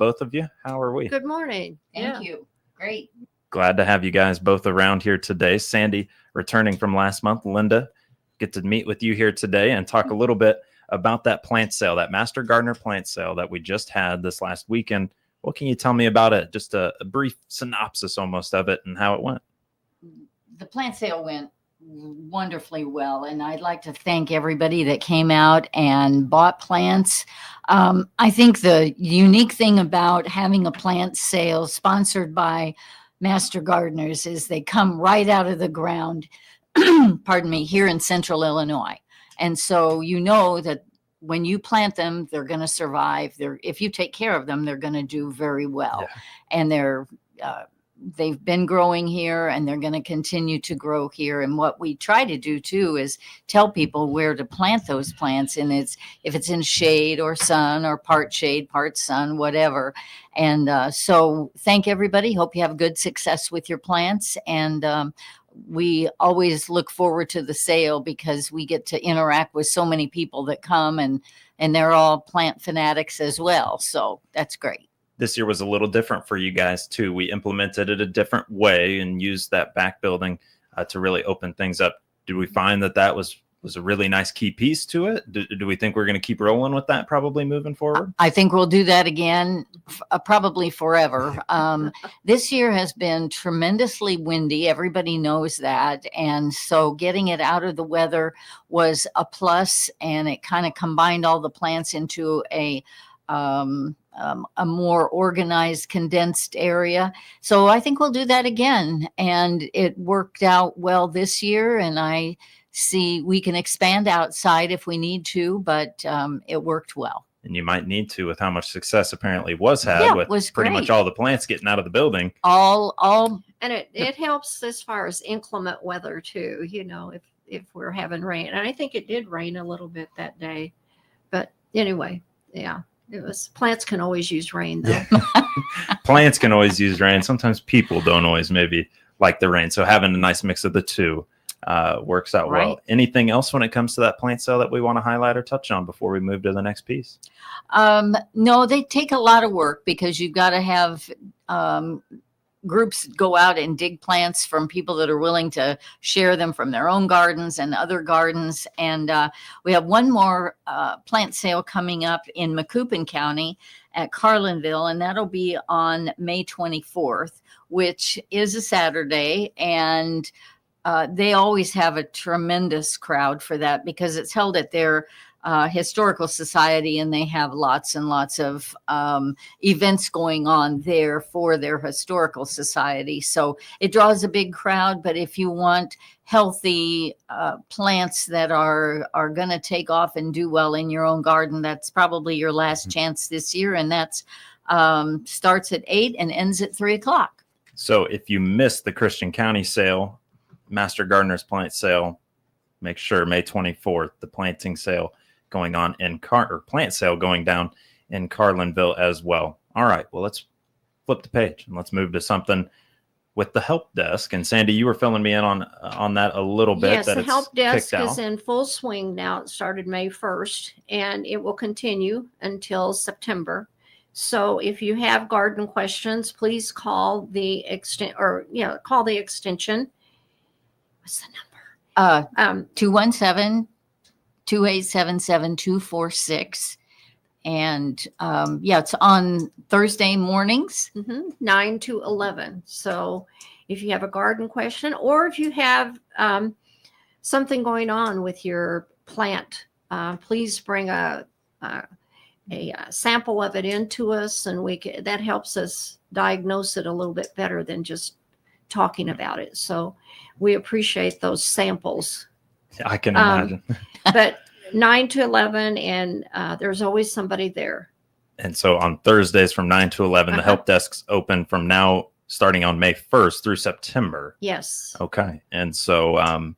both of you. How are we? Good morning. Thank you. Great. Glad to have you guys both around here today. Sandy, returning from last month. Linda, get to meet with you here today and talk a little bit about that plant sale, that Master Gardener plant sale that we just had this last weekend. What can you tell me about it? Just a brief synopsis almost of it and how it went. The plant sale went wonderfully well, and I'd like to thank everybody that came out and bought plants. I think the unique thing about having a plant sale sponsored by Master Gardeners is they come right out of the ground, pardon me, here in Central Illinois. And so you know that when you plant them, they're going to survive. If you take care of them, they're going to do very well. Yeah. And they've been growing here, and they're going to continue to grow here. And what we try to do too is tell people where to plant those plants. And if it's in shade or sun or part shade, part sun, whatever. And so thank everybody. Hope you have good success with your plants. And we always look forward to the sale because we get to interact with so many people that come, and they're all plant fanatics as well. So that's great. This year was a little different for you guys too. We implemented it a different way and used that back building to really open things up. Did we find that was a really nice key piece to it? Do we think we're going to keep rolling with that probably moving forward? I think we'll do that again, probably forever. This year has been tremendously windy. Everybody knows that. And so getting it out of the weather was a plus, and it kind of combined all the plants into a more organized, condensed area. So I think we'll do that again. And it worked out well this year. And I see we can expand outside if we need to, but it worked well. And you might need to with how much success apparently was had with pretty much all the plants getting out of the building. And it helps as far as inclement weather too, if we're having rain. And I think it did rain a little bit that day. But anyway, yeah. Plants can always use rain, though. Yeah. Plants can always use rain. Sometimes people don't always maybe like the rain. So having a nice mix of the two works out well. Anything else when it comes to that plant sale that we want to highlight or touch on before we move to the next piece? No, they take a lot of work because you've got to have groups go out and dig plants from people that are willing to share them from their own gardens and other gardens. And we have one more plant sale coming up in Macoupin County at Carlinville, and that'll be on May 24th, which is a Saturday. And they always have a tremendous crowd for that because it's held at their historical society, and they have lots and lots of events going on there for their historical society. So it draws a big crowd, but if you want healthy plants that are going to take off and do well in your own garden, that's probably your last chance this year. And that's starts at 8 and ends at 3:00. So if you missed the Christian County sale, Master Gardener's plant sale, make sure May 24th, the planting sale going on plant sale going down in Carlinville as well. All right, well, let's flip the page and let's move to something with the help desk. And Sandy, you were filling me in on that a little bit. Yes, the help desk is in full swing now. It started May 1st, and it will continue until September. So if you have garden questions, please call the extension. What's the number? 217-287-7246. And it's on Thursday mornings, 9 to 11. So if you have a garden question, or if you have something going on with your plant, please bring a sample of it into us, and that helps us diagnose it a little bit better than just talking about it. So we appreciate those samples. I can imagine. But 9 to 11, and there's always somebody there. And so on Thursdays from 9 to 11, the help desk's open from now, starting on May 1st through September. Yes. Okay. And so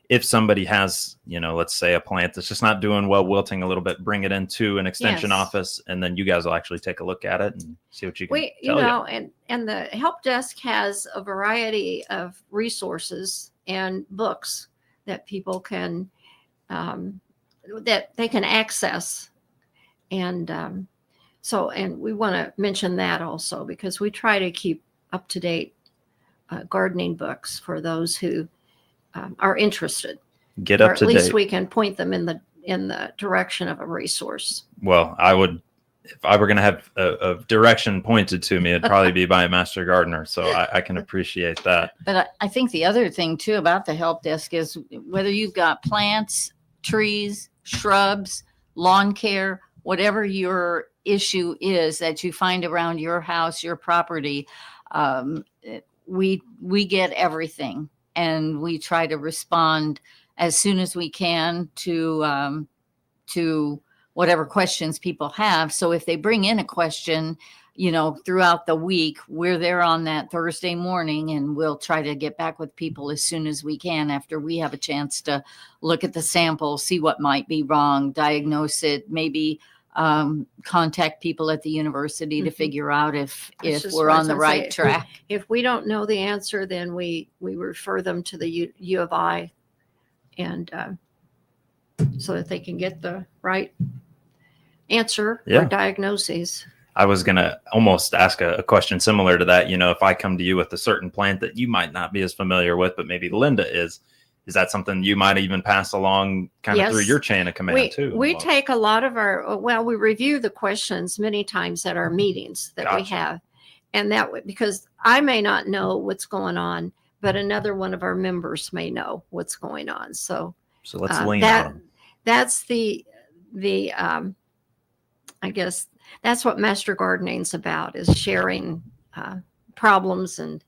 if somebody has, let's say a plant that's just not doing well, wilting a little bit, bring it into an extension office, and then you guys will actually take a look at it and see what you can tell you. And the help desk has a variety of resources and books that people can that they can access, and So, and we want to mention that also because we try to keep up to date gardening books for those who are interested. Get Or up at to least date. we can point them in the direction of a resource. Well, if I were going to have a direction pointed to me, it'd probably be by a master gardener. So I can appreciate that. But I think the other thing too about the help desk is whether you've got plants, trees, shrubs, lawn care, whatever your issue is that you find around your house, your property, we get everything, and we try to respond as soon as we can to whatever questions people have. So if they bring in a question, throughout the week, we're there on that Thursday morning, and we'll try to get back with people as soon as we can after we have a chance to look at the sample, see what might be wrong, diagnose it, maybe contact people at the university to figure out if we're on the right track. If we don't know the answer, then we refer them to the U of I, and so that they can get the right answer or diagnoses. I was going to almost ask a question similar to that. If I come to you with a certain plant that you might not be as familiar with, but maybe Linda is that something you might even pass along kind of through your chain of command too? We take a lot of we review the questions many times at our meetings that we have. And because I may not know what's going on, but another one of our members may know what's going on. So let's lean on them. That's the I guess that's what master gardening's about, is sharing problems and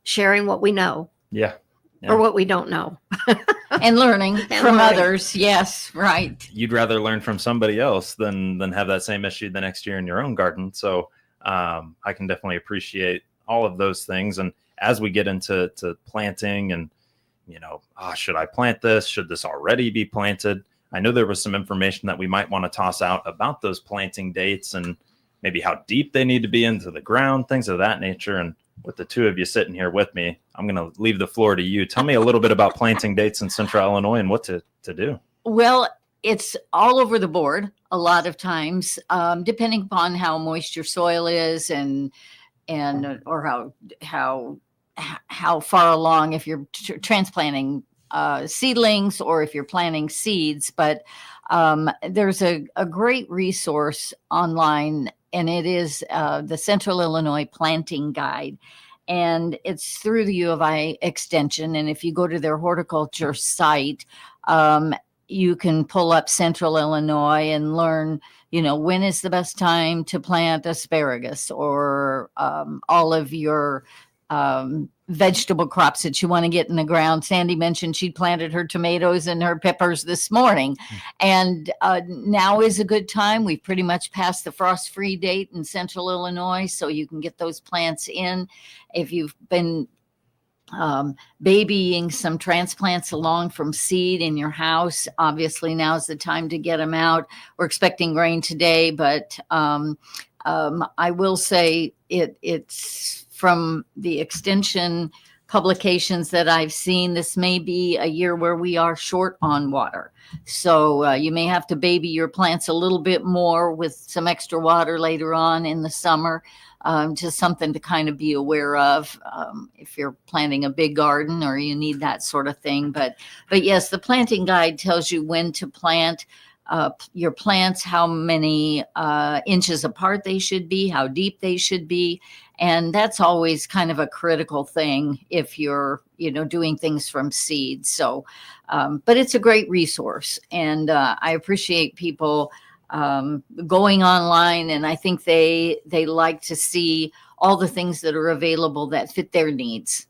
sharing what we know. Yeah. Or what we don't know. And learning from others. Yes, right. You'd rather learn from somebody else than have that same issue the next year in your own garden. So I can definitely appreciate all of those things. And as we get into planting and, should I plant this? Should this already be planted? I know there was some information that we might want to toss out about those planting dates and maybe how deep they need to be into the ground, things of that nature. And with the two of you sitting here with me, I'm going to leave the floor to you. Tell me a little bit about planting dates in Central Illinois and what to do. Well, it's all over the board a lot of times, depending upon how moist your soil is and or how far along, if you're transplanting seedlings or if you're planting seeds. But there's a great resource online, and it is the Central Illinois Planting Guide. And it's through the U of I Extension. And if you go to their horticulture site, you can pull up Central Illinois and learn, when is the best time to plant asparagus or all of your vegetable crops that you want to get in the ground. Sandy mentioned she planted her tomatoes and her peppers this morning. And now is a good time. We've pretty much passed the frost-free date in Central Illinois, so you can get those plants in. If you've been babying some transplants along from seed in your house, obviously now's the time to get them out. We're expecting rain today, but I will say it's from the extension publications that I've seen, this may be a year where we are short on water. So you may have to baby your plants a little bit more with some extra water later on in the summer. Just something to kind of be aware of if you're planting a big garden or you need that sort of thing. But yes, the planting guide tells you when to plant your plants, how many inches apart they should be, how deep they should be. And that's always kind of a critical thing if you're, doing things from seeds. So, but it's a great resource. And I appreciate people going online, and I think they like to see all the things that are available that fit their needs.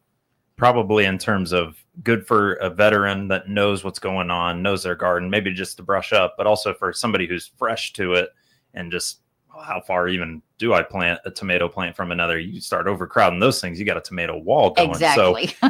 Probably in terms of good for a veteran that knows what's going on, knows their garden, maybe just to brush up, but also for somebody who's fresh to it and just, how far even do I plant a tomato plant from another? You start overcrowding those things, you got a tomato wall going. Exactly. So,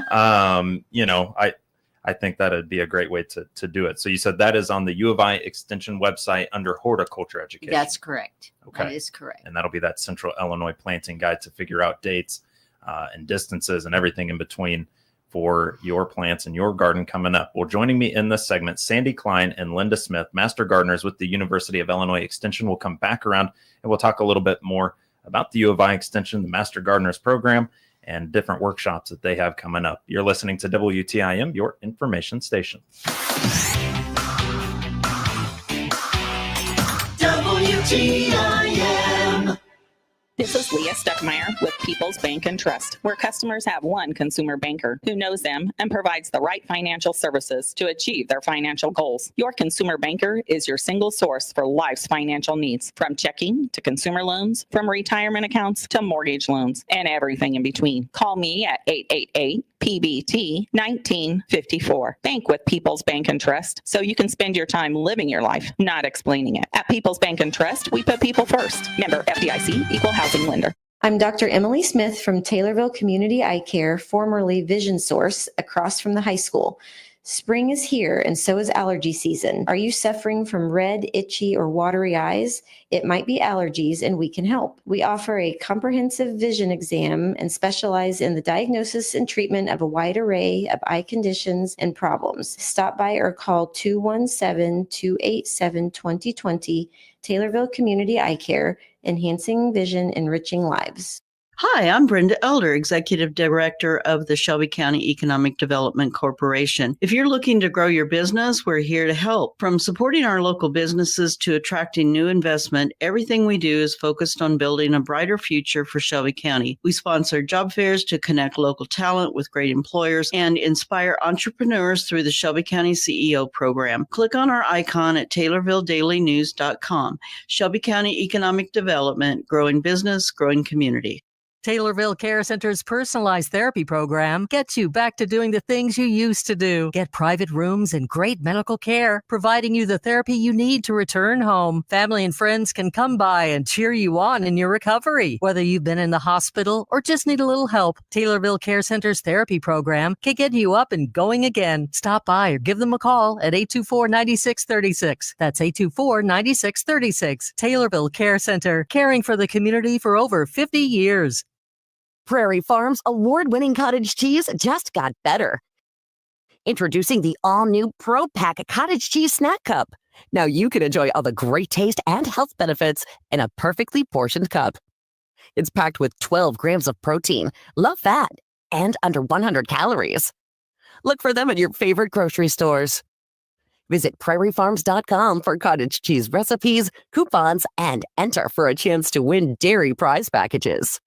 I think that would be a great way to do it. So you said that is on the U of I Extension website under horticulture education. That's correct. Okay. That is correct. And that'll be that Central Illinois Planting Guide to figure out dates and distances and everything in between for your plants and your garden coming up. Well, joining me in this segment, Sandy Klein and Linda Smith, Master Gardeners with the University of Illinois Extension, will come back around and we'll talk a little bit more about the U of I Extension, the Master Gardeners program, and different workshops that they have coming up. You're listening to WTIM, your information station. WTIM. This is Leah Stuckmeyer with People's Bank and Trust, where customers have one consumer banker who knows them and provides the right financial services to achieve their financial goals. Your consumer banker is your single source for life's financial needs, from checking to consumer loans, from retirement accounts to mortgage loans, and everything in between. Call me at 888-PBT-1954. Bank with People's Bank and Trust so you can spend your time living your life, not explaining it. At People's Bank and Trust, we put people first. Member FDIC, Equal Housing Lender. I'm Dr. Emily Smith from Taylorville Community Eye Care, formerly Vision Source, across from the high school. Spring is here, and so is allergy season. Are you suffering from red, itchy, or watery eyes? It might be allergies, and we can help. We offer a comprehensive vision exam and specialize in the diagnosis and treatment of a wide array of eye conditions and problems. Stop by or call 217-287-2020, Taylorville Community Eye Care, enhancing vision, enriching lives. Hi, I'm Brenda Elder, Executive Director of the Shelby County Economic Development Corporation. If you're looking to grow your business, we're here to help. From supporting our local businesses to attracting new investment, everything we do is focused on building a brighter future for Shelby County. We sponsor job fairs to connect local talent with great employers and inspire entrepreneurs through the Shelby County CEO program. Click on our icon at TaylorvilleDailyNews.com. Shelby County Economic Development, growing business, growing community. Taylorville Care Center's personalized therapy program gets you back to doing the things you used to do. Get private rooms and great medical care, providing you the therapy you need to return home. Family and friends can come by and cheer you on in your recovery. Whether you've been in the hospital or just need a little help, Taylorville Care Center's therapy program can get you up and going again. Stop by or give them a call at 824-9636. That's 824-9636. Taylorville Care Center, caring for the community for over 50 years. Prairie Farms award-winning cottage cheese just got better. Introducing the all-new Pro Pack Cottage Cheese Snack Cup. Now you can enjoy all the great taste and health benefits in a perfectly portioned cup. It's packed with 12 grams of protein, low fat, and under 100 calories. Look for them at your favorite grocery stores. Visit prairiefarms.com for cottage cheese recipes, coupons, and enter for a chance to win dairy prize packages.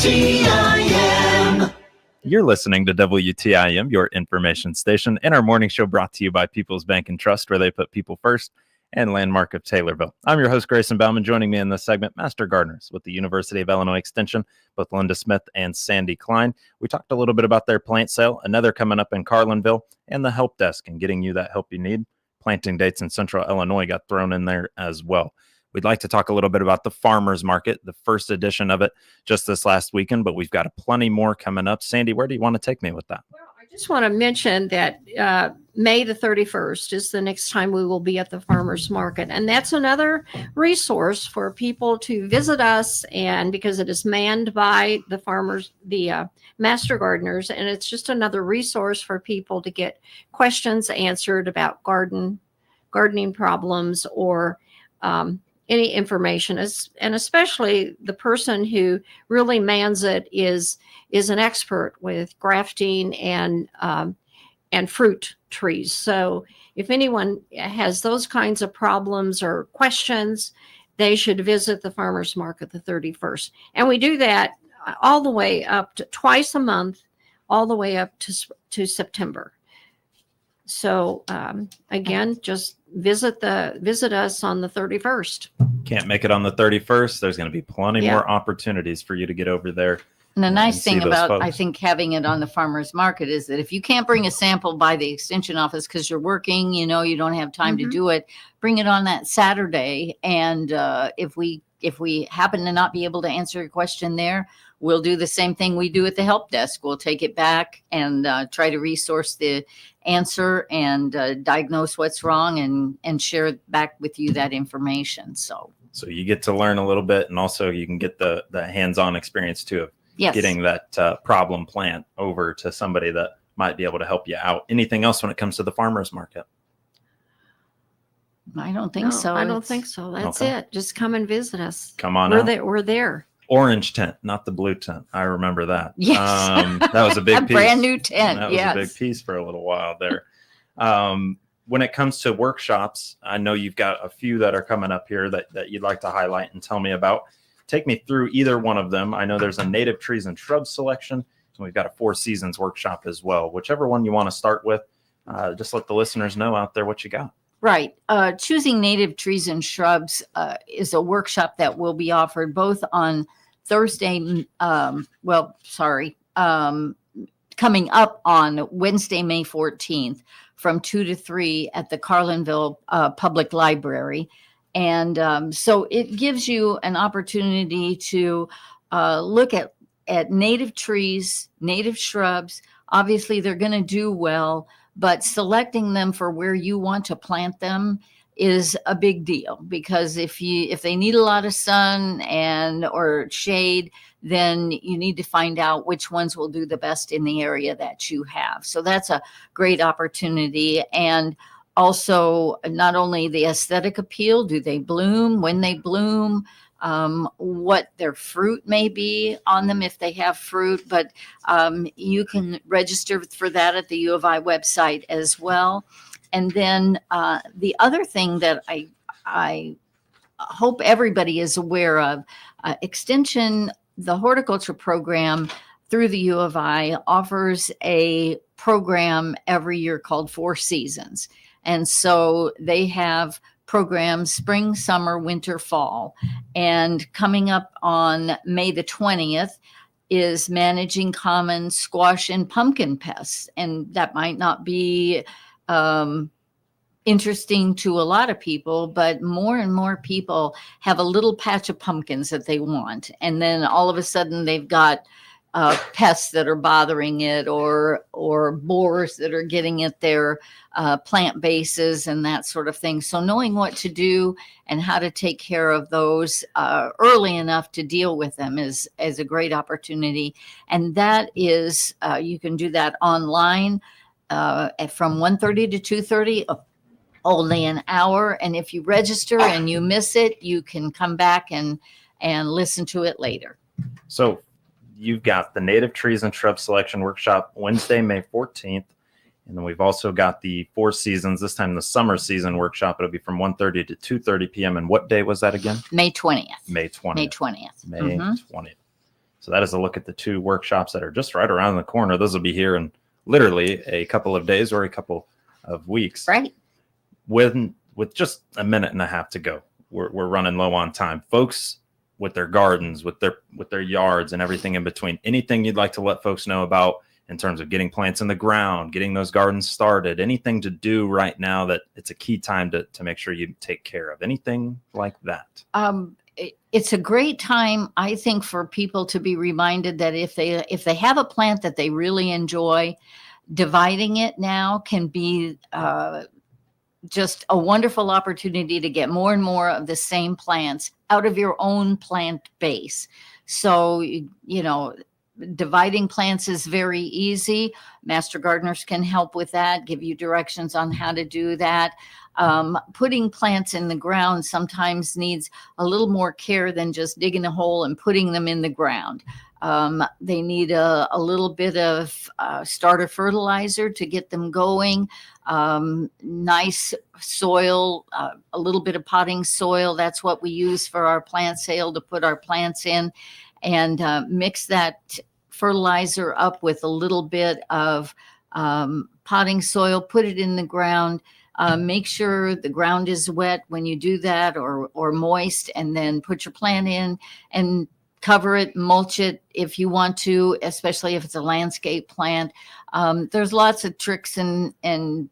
WTIM. You're listening to WTIM, your information station, and our morning show brought to you by People's Bank and Trust, where they put people first, and Landmark of Taylorville. I'm your host, Grayson Bauman. Joining me in this segment, Master Gardeners with the University of Illinois Extension, both Linda Smith and Sandy Klein. We talked a little bit about their plant sale, another coming up in Carlinville, and the help desk and getting you that help you need. Planting dates in Central Illinois got thrown in there as well. We'd like to talk a little bit about the farmers market, the first edition of it just this last weekend, but we've got plenty more coming up. Sandy, where do you want to take me with that? Well, I just want to mention that May the 31st is the next time we will be at the farmers market. And that's another resource for people to visit us, and because it is manned by the farmers, the master gardeners, and it's just another resource for people to get questions answered about gardening problems or any information, and especially the person who really mans it is an expert with grafting and fruit trees. So if anyone has those kinds of problems or questions, they should visit the farmers market the 31st. And we do that all the way up to twice a month, all the way up to September. So again, just visit us on the 31st. Can't make it on the 31st. There's going to be plenty more opportunities for you to get over there. And the nice thing about, folks. I think, having it on the farmer's market is that if you can't bring a sample by the extension office because you're working, you don't have time to do it, bring it on that Saturday. And if we happen to not be able to answer your question there, we'll do the same thing we do at the help desk. We'll take it back and try to resource the answer and diagnose what's wrong and share back with you that information. So So you get to learn a little bit, and also you can get the hands-on experience too of Yes. getting that problem plant over to somebody that might be able to help you out. Anything else when it comes to the farmers market? I don't think No, so. I don't It's- think so. That's Okay. it. Just come and visit us. Come on We're out. there. We're there. Orange tent, not the blue tent. I remember that. Yes. That was a big A piece. brand new tent. That was Yes. a big piece for a little while there. When it comes to workshops, I know you've got a few that are coming up here that you'd like to highlight and tell me about. Take me through either one of them. I know there's a native trees and shrubs selection, and we've got a 4 seasons workshop as well. Whichever one you want to start with, just let the listeners know out there what you got. Right. Choosing native trees and shrubs is a workshop that will be offered both on Thursday, coming up on Wednesday, May 14th from 2 to 3 at the Carlinville Public Library. And so it gives you an opportunity to look at native trees, native shrubs. Obviously, they're going to do well, but selecting them for where you want to plant them is a big deal, because if they need a lot of sun or shade, then you need to find out which ones will do the best in the area that you have. So that's a great opportunity. And also, not only the aesthetic appeal, do they bloom, when they bloom, what their fruit may be on them if they have fruit, but you can register for that at the U of I website as well. And then the other thing that I hope everybody is aware of, Extension, the horticulture program through the U of I offers a program every year called 4 Seasons. And so they have programs spring, summer, winter, fall. And coming up on May the 20th is managing common squash and pumpkin pests. And that might not be interesting to a lot of people, but more and more people have a little patch of pumpkins that they want. And then all of a sudden they've got pests that are bothering it, or borers that are getting at their plant bases and that sort of thing. So knowing what to do and how to take care of those early enough to deal with them is a great opportunity. And that is, you can do that online from 1:30 to 2:30, only an hour. And if you register and you miss it, you can come back and listen to it later. So you've got the native trees and shrub selection workshop Wednesday, May 14th. And then we've also got the 4 Seasons, this time the summer season workshop. It'll be from 1:30 to 2:30 p.m. And what day was that again? May 20th. May 20th. May 20th. May 20th. So that is a look at the 2 workshops that are just right around the corner. Those will be here in literally a couple of days or a couple of weeks. Right. With just a minute and a half to go. We're running low on time. Folks with their gardens, with their yards and everything in between. Anything you'd like to let folks know about in terms of getting plants in the ground, getting those gardens started, anything to do right now that it's a key time to make sure you take care of, anything like that? It's a great time, I think, for people to be reminded that if they have a plant that they really enjoy, dividing it now can be just a wonderful opportunity to get more and more of the same plants out of your own plant base. So, dividing plants is very easy. Master gardeners can help with that, give you directions on how to do that. Putting plants in the ground sometimes needs a little more care than just digging a hole and putting them in the ground. They need a little bit of starter fertilizer to get them going, nice soil, a little bit of potting soil. That's what we use for our plant sale to put our plants in, and mix that fertilizer up with a little bit of potting soil, put it in the ground. Make sure the ground is wet when you do that, or moist, and then put your plant in and cover it, mulch it if you want to, especially if it's a landscape plant. There's lots of tricks and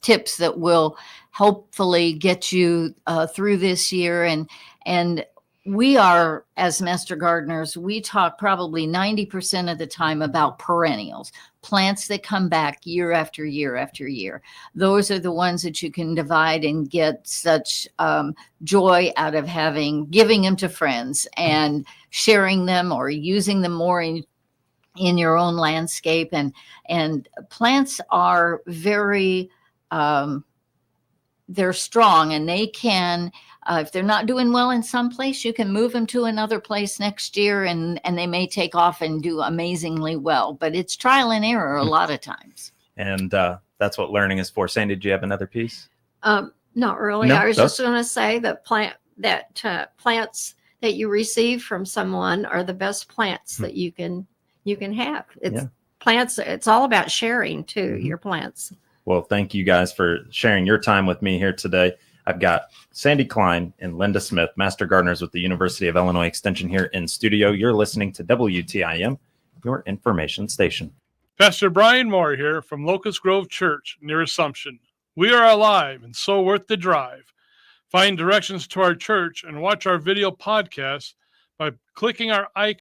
tips that will hopefully get you through this year. And we are, as master gardeners, we talk probably 90% of the time about perennials, plants that come back year after year after year. Those are the ones that you can divide and get such joy out of giving them to friends and sharing them or using them more in your own landscape. And plants are very, they're strong, and they can, if they're not doing well in some place, you can move them to another place next year, and they may take off and do amazingly well. But it's trial and error a lot of times. And that's what learning is for. Sandy, did you have another piece? Not really. No, I was that's- just going to say that plants that you receive from someone are the best plants that you can have. It's plants. It's all about sharing too. Your plants. Well, thank you guys for sharing your time with me here today. I've got Sandy Klein and Linda Smith, Master Gardeners with the University of Illinois Extension here in studio. You're listening to WTIM, your information station. Pastor Brian Moore here from Locust Grove Church near Assumption. We are alive and so worth the drive. Find directions to our church and watch our video podcast by clicking our icon